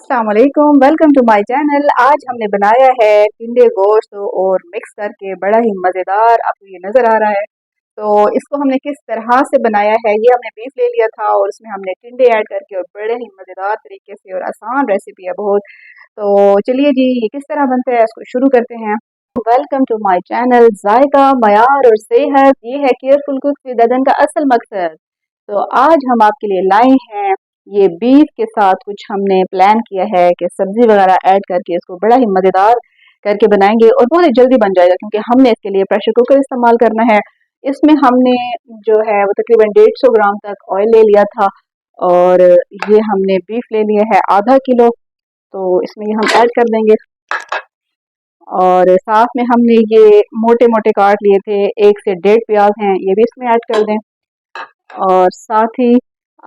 अस्सलाम वालेकुम, welcome to my channel. आज हमने बनाया है टिंडे गोश्त और मिक्स करके बड़ा ही मज़ेदार, आपको ये नज़र आ रहा है। तो इसको हमने किस तरह से बनाया है, ये हमने बीफ ले लिया था और उसमें हमने टिंडे ऐड करके और बड़े ही मज़ेदार तरीके से, और आसान रेसिपी है बहुत। तो चलिए जी, ये किस तरह बनता है इसको शुरू करते हैं। Welcome to my channel. जायका, मयार और सेहत, ये है केयरफुल कुक विद अदन का असल मकसद। तो आज हम आपके लिए लाए हैं ये बीफ के साथ, कुछ हमने प्लान किया है कि सब्जी वगैरह ऐड करके इसको बड़ा ही मज़ेदार करके बनाएंगे और बहुत ही जल्दी बन जाएगा, क्योंकि हमने इसके लिए प्रेशर कुकर इस्तेमाल करना है। इसमें हमने जो है वो तकरीबन 150 ग्राम तक ऑयल ले लिया था, और ये हमने बीफ ले लिया है आधा किलो। तो इसमें ये हम ऐड कर देंगे, और साथ में हमने ये मोटे मोटे काट लिए थे, 1 से 1.5 प्याज हैं, ये भी इसमें ऐड कर दें। और साथ ही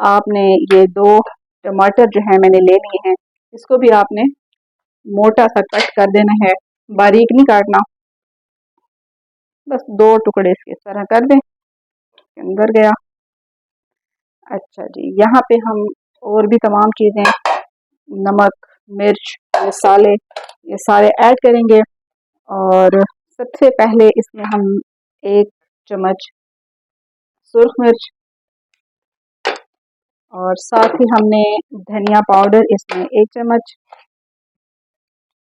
आपने ये 2 टमाटर जो है मैंने ले लिए हैं, इसको भी आपने मोटा सा कट कर देना है, बारीक नहीं काटना, बस 2 टुकड़े इसके इस तरह कर दें। अंदर गया। अच्छा जी, यहाँ पे हम और भी तमाम चीज़ें, नमक, मिर्च, मसाले, ये सारे ऐड करेंगे। और सबसे पहले इसमें हम 1 चम्मच सुरख मिर्च, और साथ ही हमने धनिया पाउडर इसमें 1 चम्मच,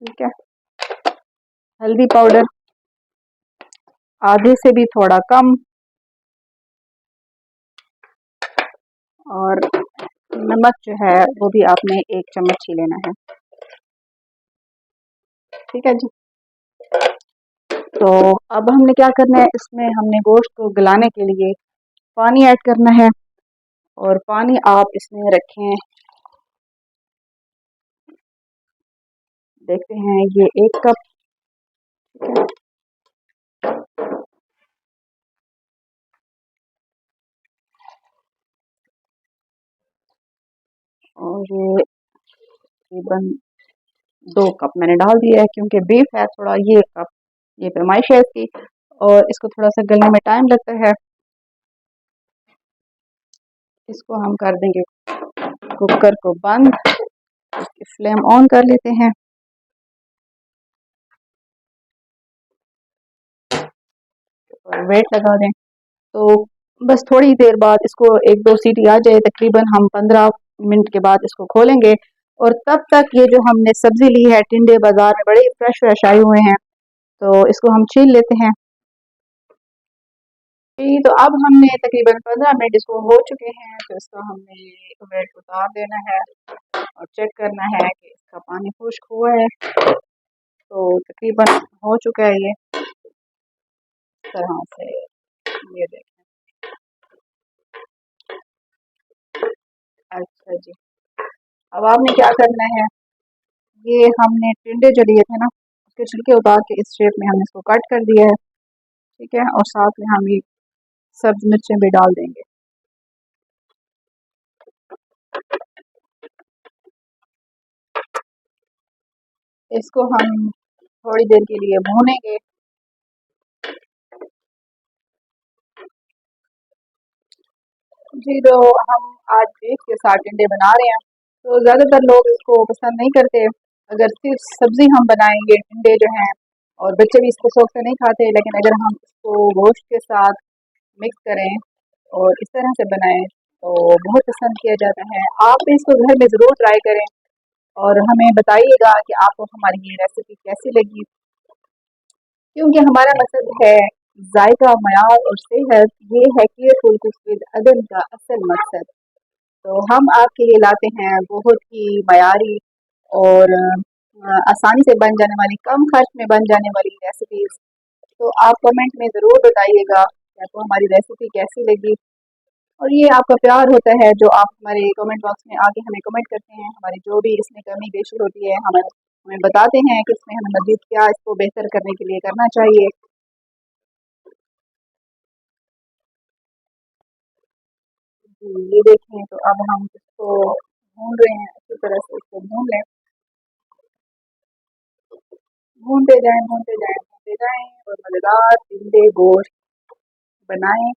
ठीक है। हल्दी पाउडर आधे से भी थोड़ा कम, और नमक जो है वो भी आपने 1 चम्मच ही लेना है, ठीक है जी। तो अब हमने क्या करना है, इसमें हमने गोश्त को गलाने के लिए पानी ऐड करना है, और पानी आप इसमें रखें, देखते हैं ये 1 कप, और ये तकरीबन 2 कप मैंने डाल दिया है, क्योंकि बीफ है थोड़ा, ये कप ये पैमाइश है इसकी, और इसको थोड़ा सा गलने में टाइम लगता है। इसको हम कर देंगे कुकर को बंद, इसकी फ्लेम ऑन कर लेते हैं, और वेट लगा दें। तो बस थोड़ी देर बाद इसको 1-2 सीटी आ जाए, तकरीबन हम 15 मिनट के बाद इसको खोलेंगे। और तब तक ये जो हमने सब्जी ली है, टिंडे बाजार में बड़े फ्रेश फ्रेश आए हुए हैं, तो इसको हम छील लेते हैं। जी, तो अब हमने तकरीबन 15 मिनट इसको हो चुके हैं, तो इसका हमने वेट उतार देना है और चेक करना है कि इसका पानी खुश्क हुआ है। तो तकरीबन हो चुका है ये, इस तरह से, ये देखें। अच्छा जी, अब आपने क्या करना है, ये हमने टिंडे जो लिए थे ना, उसके छिलके उतार के इस शेप में हमने इसको कट कर दिया है, ठीक है। और साथ में हम ये सब्ज मिर्चें भी डाल देंगे। इसको हम थोड़ी देर के लिए भूनेंगे। जी, तो हम आज बीफ के साथ टिंडे बना रहे हैं, तो ज़्यादातर लोग इसको पसंद नहीं करते। अगर सिर्फ सब्जी हम बनाएंगे, टिंडे जो हैं, और बच्चे भी इसको शौक से नहीं खाते, लेकिन अगर हम इसको गोश्त के साथ मिक्स करें और इस तरह से बनाएं, तो बहुत पसंद किया जाता है। आप भी इसको घर में ज़रूर ट्राई करें, और हमें बताइएगा कि आपको हमारी ये रेसिपी कैसी लगी, क्योंकि हमारा मकसद है जायका, मयार और सेहत, ये है केयरफुल कुक विद अदन का असल मकसद। तो हम आपके लिए लाते हैं बहुत ही मयारी और आसानी से बन जाने वाली, कम खर्च में बन जाने वाली रेसिपीज। तो आप कमेंट में ज़रूर बताइएगा कि आपको हमारी रेसिपी कैसी लगी, और ये आपका प्यार होता है जो आप हमारे कमेंट बॉक्स में आके हमें कमेंट करते हैं। हमारी जो भी इसमें कमी बेशी होती है, हमें हमें बताते हैं कि इसमें हमें मज़ीद क्या इसको बेहतर करने के लिए करना चाहिए। जी, ये देखें, तो अब हम इसको भून रहे हैं, अच्छी तरह से इसको भून लें, भूनते जाएं, भूनते जाएं, भूनते जाएं, और मज़ेदार टिंडे गोश्त बनाएं,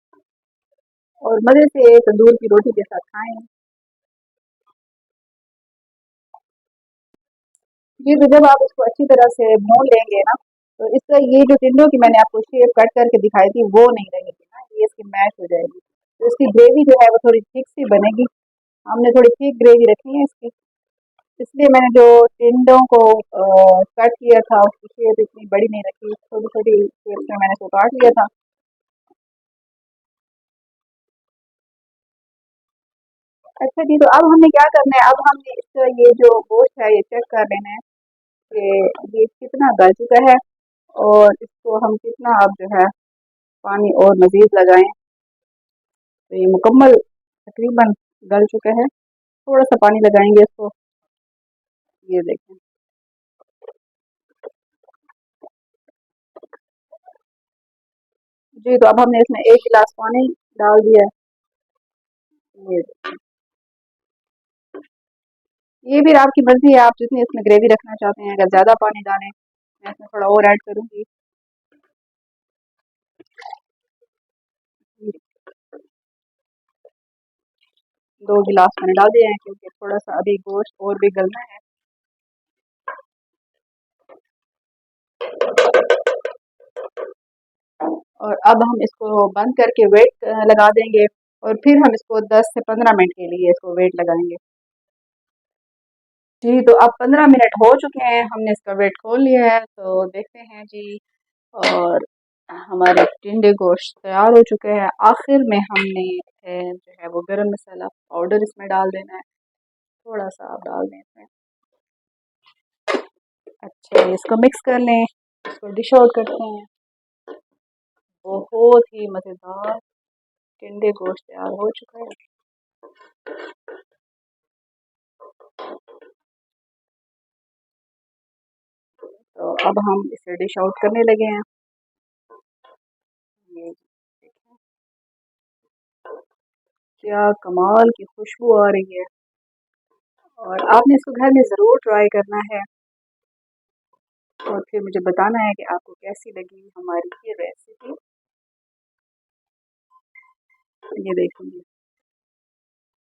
और मज़े से तंदूर की रोटी के साथ खाएं। जी, तो जब आप इसको अच्छी तरह से भून लेंगे ना, तो इसका ये जो टिंडों की मैंने आपको शेप कट करके दिखाई थी, वो नहीं रहेगी ना, ये इसकी मैश हो जाएगी। तो इसकी ग्रेवी जो है वो थोड़ी थिक सी बनेगी। हमने थोड़ी थिक ग्रेवी रखी है इसकी, इसलिए मैंने जो टिंडों को कट किया था, उसकी शेप इतनी बड़ी नहीं रखी, छोटी-छोटी शेप में मैंने इसको काट लिया था। अच्छा जी, तो अब हमें क्या करना है, अब हमने इसका ये जो गोश्त है, ये चेक कर लेना है कि ये कितना गल चुका है और इसको हम कितना अब जो है पानी और मज़ीद लगाएँ। तो ये मुकम्मल तकरीबन गल चुका है, थोड़ा-सा पानी लगाएँगे इसको, ये देखें। जी, तो अब हमने इसमें 1 गिलास पानी डाल दिया है, ये ये फिर आपकी मर्ज़ी है, आप जितनी इसमें ग्रेवी रखना चाहते हैं, अगर ज़्यादा पानी डालें, मैं इसमें थोड़ा और ऐड करूँगी। 2 गिलास मैंने डाल दिए हैं क्योंकि थोड़ा-सा अभी गोश्त और भी गलना है। और अब हम इसको बंद करके वेट लगा देंगे और फिर हम इसको 10 से 15 मिनट के लिए इसको वेट लगाएँगे। जी, तो अब 15 मिनट हो चुके हैं, हमने इसका वेट खोल लिया है, तो देखते हैं जी। और हमारे टिंडे गोश्त तैयार हो चुके हैं। आखिर में हमने जो है वो गरम मसाला पाउडर इसमें डाल देना है, थोड़ा-सा आप डाल दें इसमें। अच्छे इसको मिक्स कर लें, इसको डिश आउट करते हैं। बहुत ही मज़ेदार टिंडे गोश्त तैयार हो चुका है। तो अब हम इसे डिश आउट करने लगे हैं। ये देखें, क्या कमाल की खुशबू आ रही है और आपने इसको घर में ज़रूर ट्राई करना है और फिर मुझे बताना है कि आपको कैसी लगी हमारी ये रेसिपी। ये देखिए।